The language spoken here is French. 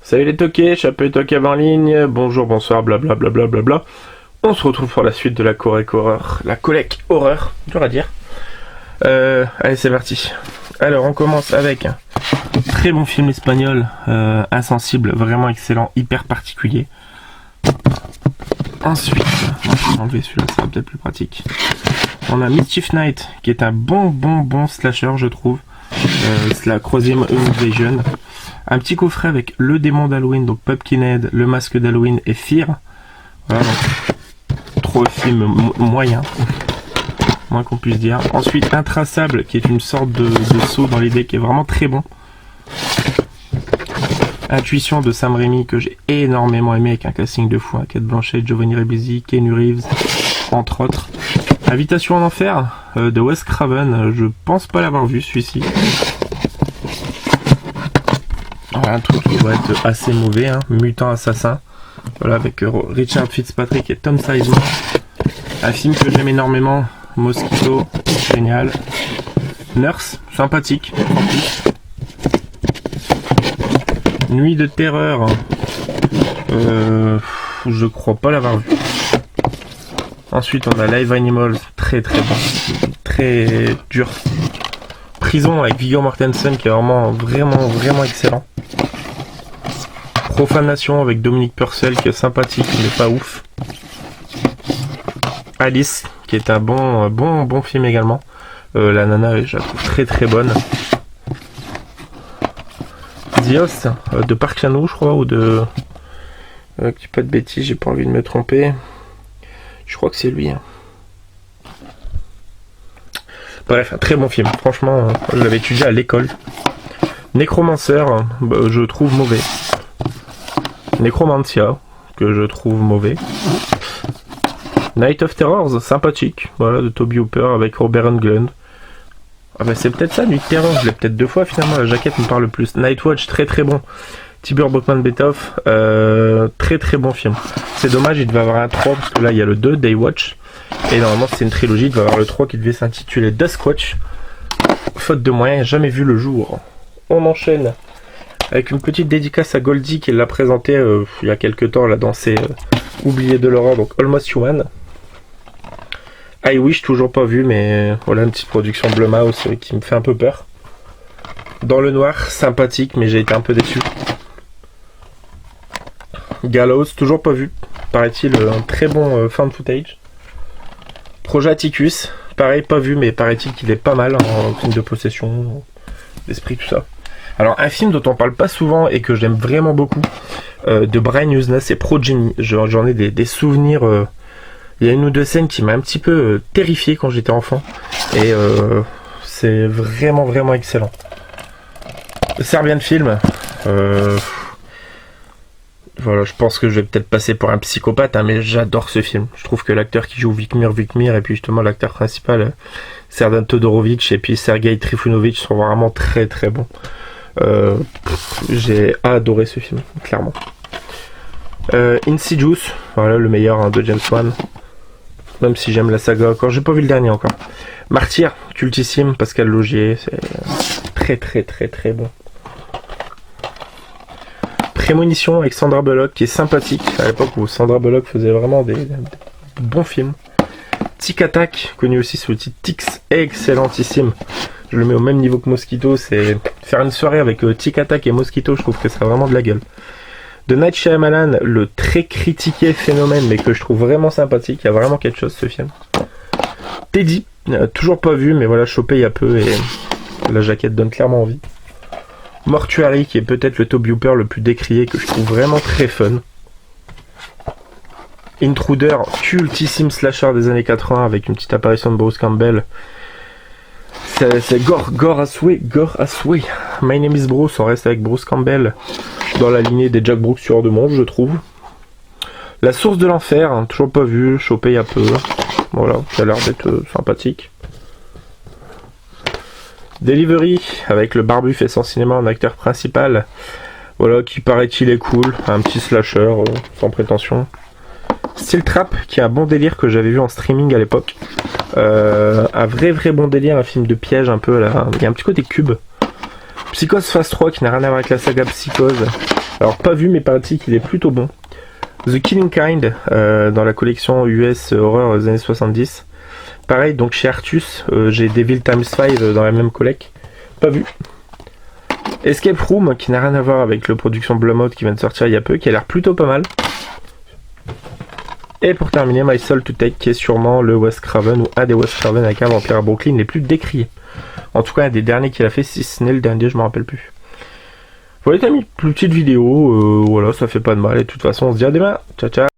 Salut les toqués, Chapeau et Toqué en ligne, bonjour, bonsoir, blablabla. On se retrouve pour la suite de la Collecte Horreur, dur à dire. Allez, c'est parti. Alors, on commence avec un très bon film espagnol, Insensible, vraiment excellent, hyper particulier. Ensuite, je vais enlever celui-là, ça va peut-être plus pratique. On a Mischief Night, qui est un bon slasher, je trouve. C'est la Croisième Invasion. Un petit coffret avec le démon d'Halloween, donc Pumpkinhead, le masque d'Halloween et Fear. Voilà, donc, trop film moyen, moins qu'on puisse dire. Ensuite, Intraçable, qui est une sorte de saut dans l'idée qui est vraiment très bon. Intuition de Sam Raimi, que j'ai énormément aimé, avec un casting de fou, Kate Blanchett, Giovanni Ribisi, Keanu Reeves, entre autres. Invitation en enfer de Wes Craven, je pense pas l'avoir vu celui-ci. Un truc qui doit être assez mauvais, hein. Mutant Assassin, voilà, avec Richard Fitzpatrick et Tom Sizemore. Un film que j'aime énormément, Mosquito, génial. Nurse, sympathique, en plus. Nuit de terreur, je crois pas l'avoir vu. Ensuite on a Live Animals, très bon, très dur. Prison avec Viggo Mortensen qui est vraiment excellent. Profanation avec Dominique Purcell qui est sympathique mais pas ouf. Alice qui est un bon film également. La nana je la trouve très bonne. The Host de Park Chan-wook je crois, ou de... je dis pas de bêtises, j'ai pas envie de me tromper. Je crois que c'est lui. Hein. Bref, un très bon film. Franchement, je l'avais étudié à l'école. Necromancer, je trouve mauvais. Necromancia, que je trouve mauvais. Night of Terrors, sympathique. Voilà, de Toby Hooper avec Robert Englund. Ah bah c'est peut-être ça, Nuit de Terror. Je l'ai peut-être 2 fois finalement. La jaquette me parle plus. Nightwatch, très bon. Tibur Bachmann Betoff, très bon film. C'est dommage, il devait avoir un 3 parce que là il y a le 2, Daywatch. Et normalement c'est une trilogie, il devait avoir le 3 qui devait s'intituler Duskwatch. Faute de moyens, jamais vu le jour. On enchaîne avec une petite dédicace à Goldie qui l'a présenté il y a quelques temps là dans ses Oubliés de l'horreur, donc Almost Human. I Wish, toujours pas vu, mais voilà une petite production Blumhouse qui me fait un peu peur. Dans le noir, sympathique, mais j'ai été un peu déçu. Gallows, toujours pas vu. Paraît-il un très bon found footage. Projet Atticus, pareil, pas vu, mais paraît-il qu'il est pas mal en film de possession, d'esprit, tout ça. Alors, un film dont on parle pas souvent et que j'aime vraiment beaucoup, de Brian Usna, c'est Progeny. J'en ai des souvenirs. Il y a une ou deux scènes qui m'a un petit peu terrifié quand j'étais enfant. Et c'est vraiment excellent. Serbian Film. Voilà, je pense que je vais peut-être passer pour un psychopathe, hein, mais j'adore ce film. Je trouve que l'acteur qui joue Vikmir, et puis justement l'acteur principal, Serdan Todorovic, et puis Sergei Trifunovic sont vraiment très bons. J'ai adoré ce film, clairement. Insidious, voilà le meilleur hein, de James Wan. Même si j'aime la saga encore, j'ai pas vu le dernier encore. Martyr, cultissime, Pascal Laugier, c'est très bon. Prémonition avec Sandra Bullock qui est sympathique à l'époque où Sandra Bullock faisait vraiment des bons films. Tic Attack, connu aussi sous le titre Tix, excellentissime. Je le mets au même niveau que Mosquito, c'est faire une soirée avec Tic Attack et Mosquito, je trouve que ça a vraiment de la gueule. De Night Shyamalan, le très critiqué phénomène mais que je trouve vraiment sympathique, il y a vraiment quelque chose ce film. Teddy, toujours pas vu mais voilà chopé il y a peu et la jaquette donne clairement envie. Mortuary qui est peut-être le Toby Hooper le plus décrié que je trouve vraiment très fun. Intruder, cultissime slasher des années 80 avec une petite apparition de Bruce Campbell. C'est gore as way. My Name is Bruce, on reste avec Bruce Campbell dans la lignée des Jack Brooks tueurs de monstres, je trouve. La source de l'enfer, hein, toujours pas vu, chopé il y a peu. Voilà, ça a l'air d'être sympathique. Delivery, avec le barbu fait son cinéma en acteur principal. Voilà, qui paraît-il est cool. Un petit slasher, sans prétention. Steel Trap, qui est un bon délire que j'avais vu en streaming à l'époque. Un vrai bon délire, un film de piège un peu là. Il y a un petit côté cube. Psychose Phase 3 qui n'a rien à voir avec la saga Psychose. Alors pas vu mais paraît-il qu'il est plutôt bon. The Killing Kind dans la collection US horreur des années 70. Pareil donc chez Artus, j'ai Devil Times 5 dans la même collect. Pas vu. Escape Room qui n'a rien à voir avec le production Blumhouse qui vient de sortir il y a peu, qui a l'air plutôt pas mal. Et pour terminer, My Soul to Take qui est sûrement le Wes Craven ou un des Wes Craven avec un vampire à Brooklyn les plus décriés. En tout cas un des derniers qu'il a fait, si ce n'est le dernier, je me rappelle plus. Voilà les amis, plus petite vidéo, voilà, ça fait pas de mal et de toute façon on se dit à demain. Ciao ciao.